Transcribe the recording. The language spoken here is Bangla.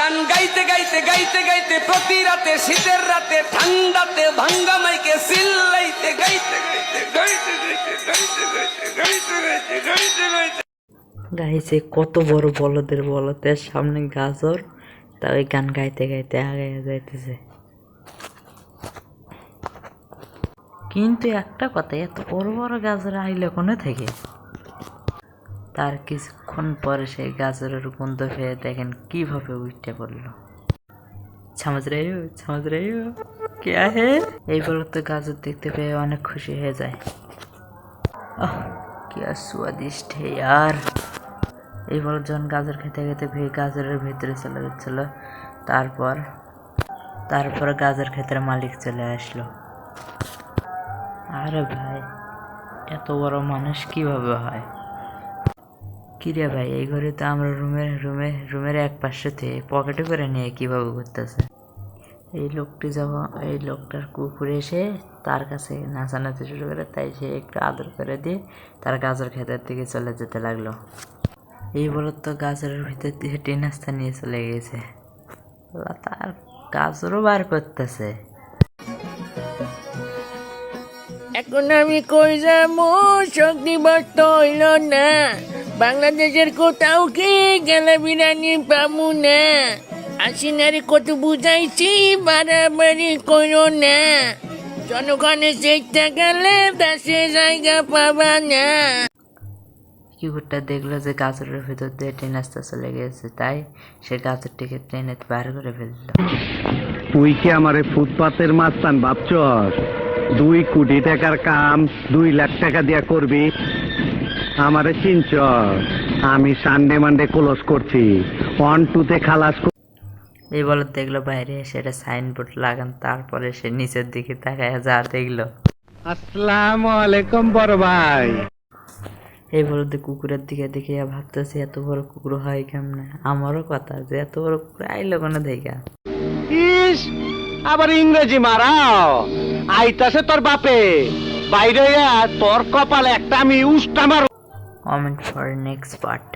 গান গাইতে গাইতে গাইতে গাইতে প্রতি রাতে শীতের রাতে ঠান্ডাতে ভাঙ্গা মাইকে চিল্লাইতে গাইতে গাইতে গাইতে গাইতে গাইতে গাইতে গাইতে গাইতে গাইতে গাইতে গাইছে কত বড় বলদের বলদের সামনে গাজর, তা ওই গান গাইতে গাইতে আগে যাইতেছে। কিন্তু একটা কথা, এত বড় বড় গাজর আইলে কোনে থেকে? তার কিছুক্ষণ পরে সেই গাজরের গন্ধ পেয়ে দেখেন কিভাবে উঠে পড়লো। समझ रहे हो क्या है? এই বলে তো গাজর দেখতে পেয়ে অনেক খুশি হয়ে যায়। আহ क्या स्वादिष्ट है यार। এই বলে যখন গাজর খেতে খেতে গাজরের ভিতরে চলে যাচ্ছিল, তারপর গাজর ক্ষেতের মালিক চলে আসলো। আরে ভাই, এত বড় মানুষ কিভাবে হয়? কিরে ভাই, এই ঘরে তো আমরা রুমের এক পাশে থেকে পকেটে করে নিয়ে কিভাবে ঘুরতেছে? এই লোকটার কুকুর এসে তার কাছে নাচানাচি শুরু করে, তাই সে একটু আদর করে দিয়ে তার গাজর ক্ষেতের দিকে চলে যেতে লাগলো। এই বলে তো গাজরের ভিতর দিয়ে টিন নাস্তা নিয়ে চলে গেছে, তার গাজরও বার করতেছে। এখন আমি কই যাবো, শক্তি বর্ত হইল না। বাংলাদেশের কোথাও কি গেলে বিরিয়ানি পাবো না। আসিনারে কত বুঝাইছি, বাড়াবাড়ি করো না। জনগণের চেষ্টা গেলে দেশে জায়গা পাবা না। কুকুরটা দেখলো যে গাজরের ভিতর দিয়ে ট্রেন আসতে চলে গেছে, তাই সে গাজরটিকে ট্রেনে বার করে ফেললো। তুই কি আমারে ফুটপাতের মাস্তান ভাবছস? 2 কোটি টাকার কাম 2 লাখ টাকা দিয়া করবি? আমারে চিনছস? আমি সানডে মানডে ক্লোজ করছি, 1-2 তে খালাস। এই বলে দেখলো বাইরে সেটা সাইনবোর্ড লাগান, তারপরে সে নিচের দিকে তাকায় যা দেখলো। আসসালামু আলাইকুম বড় ভাই। এই বলতে কুকুরের দিকে দেখে ভাবতেছে এত বড় কুকুর হয় কেমনে? আমারও কথা যে এত বড় কুকুর আইলো কোনো দেখা। ইস, আবার ইংরেজি মারাও। আইতাছে তোর বাপে, বাইরে তোর কপালে একটা আমি উষ্টা মারব। Comment for next part.